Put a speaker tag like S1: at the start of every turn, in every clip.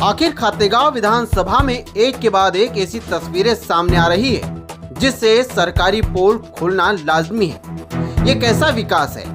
S1: आखिर खातेगांव विधानसभा में एक के बाद एक ऐसी तस्वीरें सामने आ रही है जिससे सरकारी पोल खोलना लाजमी है। ये कैसा विकास है?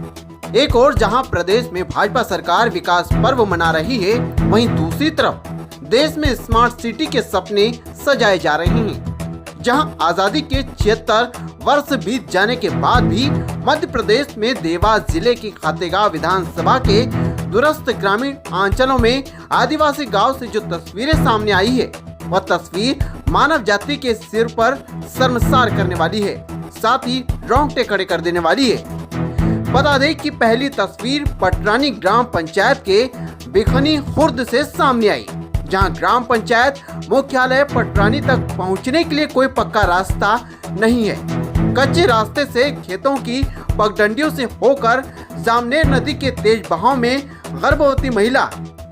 S1: एक और जहां प्रदेश में भाजपा सरकार विकास पर्व मना रही है, वहीं दूसरी तरफ देश में स्मार्ट सिटी के सपने सजाए जा रहे हैं। जहां आजादी के 76 वर्ष बीत जाने के बाद भी मध्य प्रदेश में देवास जिले की खातेगांव विधानसभा के दूरस्थ ग्रामीण अंचलों में आदिवासी गांव से जो तस्वीरें सामने आई है, वह तस्वीर मानव जाति के सिर पर शर्मसार करने वाली है, साथ ही रोंगटे खड़े कर देने वाली है। बता दें कि पहली तस्वीर पटरानी ग्राम पंचायत के बिखनी खुर्द से सामने आई, जहां ग्राम पंचायत मुख्यालय पटरानी तक पहुंचने के लिए कोई पक्का रास्ता नहीं है। कच्चे रास्ते से खेतों की पगडंडियों से होकर जामनेर नदी के तेज बहाव में गर्भवती महिला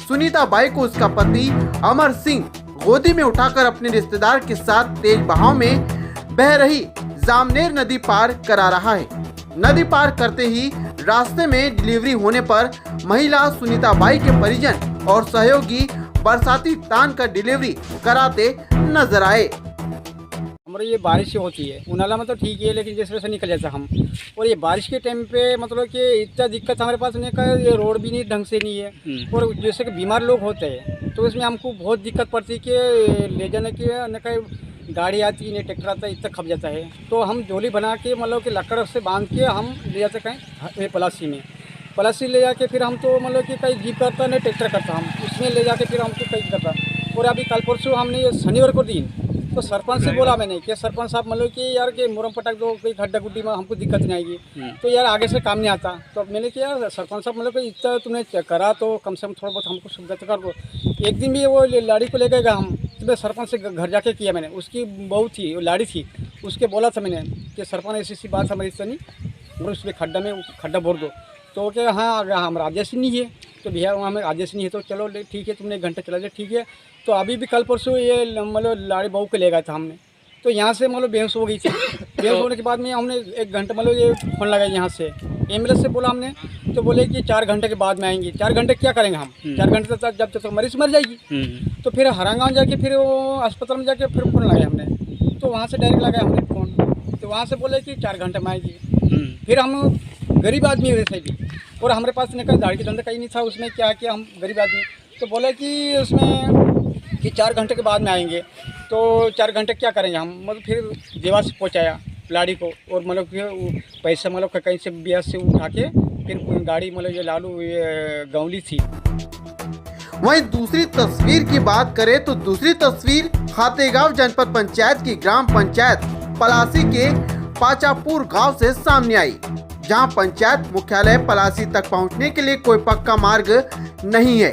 S1: सुनीता बाई को उसका पति अमर सिंह गोदी में उठाकर अपने रिश्तेदार के साथ तेज बहाव में बह रही जामनेर नदी पार करा रहा है। नदी पार करते ही रास्ते में डिलीवरी होने पर महिला सुनीता बाई के परिजन और सहयोगी बरसाती तान कर डिलीवरी कराते नजर आए।
S2: हमारे ये बारिश होती है, उनाला में तो ठीक है, लेकिन जिस वजह से निकल जाता हम। और ये बारिश के टाइम पे मतलब कि इतना दिक्कत हमारे पास नहीं का, ये रोड भी नहीं ढंग से नहीं है। और जैसे कि बीमार लोग होते हैं तो इसमें हमको बहुत दिक्कत पड़ती है कि ले जाने की न कहीं गाड़ी आती है, ट्रैक्टर आता है, इतना खप जाता है। तो हम झोली बना के मतलब कि लकड़ से बांध के हम ले जाते कहीं पलासी में, पलासी ले जाके फिर हम तो मतलब कि कहीं जीप करता नहीं ट्रैक्टर करता, हम उसमें ले जाके फिर हमको कहीं करता। और अभी कल परसों हमने ये शनिवार को दिन तो सरपंच से बोला मैंने कि सरपंच साहब मतलब कि यार कि मुरम पटक दो, कोई खड्डा गुड्डी में हमको दिक्कत नहीं आएगी। तो यार आगे से काम नहीं आता। तो अब मैंने किया सरपंच साहब मतलब कि इतना तुमने करा तो कम से कम थोड़ा बहुत हमको सुविधा तो कर दो। एक दिन भी वो लाड़ी को ले गए हम, तो मैं सरपंच से घर जाके किया मैंने, उसकी बहू थी, वो लाड़ी थी, उसके बोला था मैंने कि सरपंच ऐसी सी बात हमारी इससे नहीं, और उसमें खड्डा भर दो। तो क्या हाँ हम राजेश नहीं है, तो भैया वहाँ में राजेश नहीं है, तो चलो ठीक है, तुमने 1 घंटा चला जाए, ठीक है। तो अभी भी कल परसों ये मतलब लाड़ी बहू को ले गया था हमने, तो यहाँ से मतलब बेहोश हो गई थी। बेहोश होने के बाद में हमने 1 घंटा मतलब ये फ़ोन लगाया यहाँ से, एम्बुलेंस से बोला हमने, तो बोले कि 4 घंटे के बाद में आएंगे। 4 घंटे क्या करेंगे हम? 4 घंटे तक जब तक मरीज मर जाएगी। तो फिर हरांगांव जाके फिर वो अस्पताल में जाके फिर फ़ोन लगाया हमने, तो वहाँ से डायरेक्ट लगाया हमने फ़ोन, तो वहाँ से बोले कि 4 घंटे में आएगी। फिर हम गरीब आदमी वैसे भी, और हमारे पास ने कहा दाढ़ी की धंधा कहीं नहीं था, उसमें क्या किया हम गरीब आदमी, तो बोले कि उसमें कि 4 घंटे के बाद में आएंगे। तो 4 घंटे क्या करेंगे हम? मतलब फिर देवास से पहुँचाया लाड़ी को, और मतलब कि पैसा मतलब कहीं से ब्याज से उठा के फिर गाड़ी मतलब ये लालू ये गौली थी।
S1: वहीं दूसरी तस्वीर की बात करें तो दूसरी तस्वीर खातेगांव जनपद पंचायत की ग्राम पंचायत पलासी के पाचापुर गांव से सामने आई, जहां पंचायत मुख्यालय पलासी तक पहुंचने के लिए कोई पक्का मार्ग नहीं है।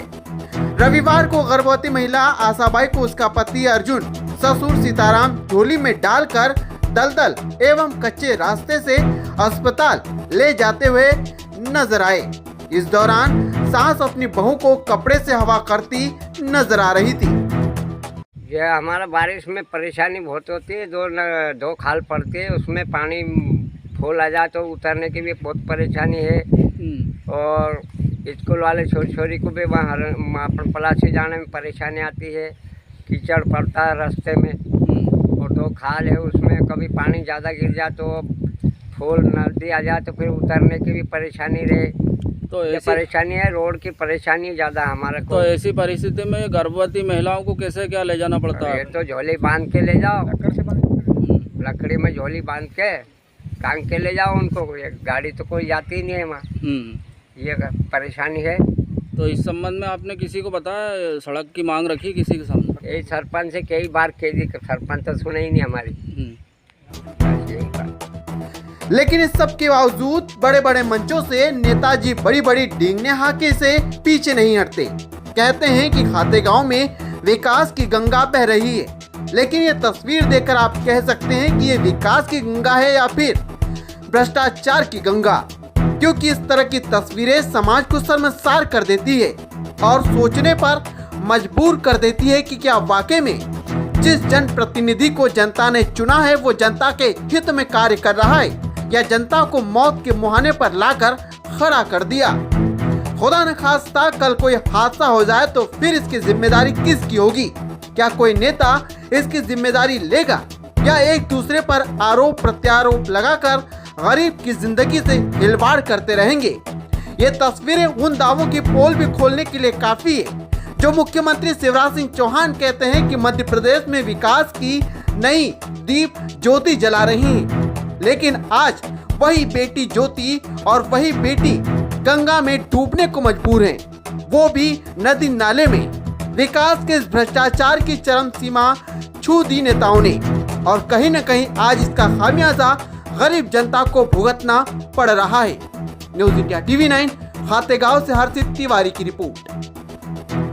S1: रविवार को गर्भवती महिला आशाबाई को उसका पति अर्जुन, ससुर सीताराम झोली में डालकर दलदल एवं कच्चे रास्ते से अस्पताल ले जाते हुए नजर आए। इस दौरान सास अपनी बहू को कपड़े से हवा करती नजर आ रही थी।
S3: ये हमारा बारिश में परेशानी बहुत होती है, दो खाल पड़ती है, उसमें पानी फूल आ जाए तो उतरने की भी बहुत परेशानी है। और स्कूल वाले छोरी को भी वहाँ पलासी जाने में परेशानी आती है, कीचड़ पड़ता है रास्ते में, और 2 खाल है, उसमें कभी पानी ज़्यादा गिर जाए तो फूल नदी आ जाए तो फिर उतरने की भी परेशानी रहे। तो ये परेशानी है, रोड की परेशानी ज़्यादा हमारे को।
S4: तो ऐसी परिस्थिति में गर्भवती महिलाओं को कैसे क्या ले जाना पड़ता है?
S3: तो झोली बांध के ले जाओ, लकड़ी में झोली बांध के टांग के ले जाओ उनको, गाड़ी तो कोई जाती नहीं है वहाँ, ये परेशानी है।
S4: तो इस संबंध में आपने किसी को बताया, सड़क की मांग रखी किसी के सामने?
S3: यही सरपंच से कई बार कह दी, सरपंच तो सुने ही नहीं हमारी।
S1: लेकिन इस सब के बावजूद बड़े बड़े मंचों से नेताजी बड़ी बड़ी डींगने हाके से पीछे नहीं हटते। कहते हैं कि खातेगांव में विकास की गंगा बह रही है, लेकिन ये तस्वीर देखकर आप कह सकते हैं कि ये विकास की गंगा है या फिर भ्रष्टाचार की गंगा, क्योंकि इस तरह की तस्वीरें समाज को शर्मसार कर देती है और सोचने पर मजबूर कर देती है कि क्या वाकई में जिस जनप्रतिनिधि को जनता ने चुना है वो जनता के हित में कार्य कर रहा है, या जनता को मौत के मुहाने पर लाकर खड़ा कर दिया। खुदा न खास्ता कल कोई हादसा हो जाए तो फिर इसकी जिम्मेदारी किसकी होगी? क्या कोई नेता इसकी जिम्मेदारी लेगा या एक दूसरे पर आरोप प्रत्यारोप लगाकर गरीब की जिंदगी से खिलवाड़ करते रहेंगे? ये तस्वीरें उन दावों की पोल भी खोलने के लिए काफी है जो मुख्यमंत्री शिवराज सिंह चौहान कहते हैं कि मध्य प्रदेश में विकास की नई दीप ज्योति जला रही हैं। लेकिन आज वही बेटी ज्योति और वही बेटी गंगा में डूबने को मजबूर हैं, वो भी नदी नाले में। विकास के इस भ्रष्टाचार की चरम सीमा छू दी नेताओं ने और कहीं न कहीं आज इसका खामियाजा गरीब जनता को भुगतना पड़ रहा है। न्यूज़ इंडिया TV9 खातेगांव से हर्षित तिवारी की रिपोर्ट।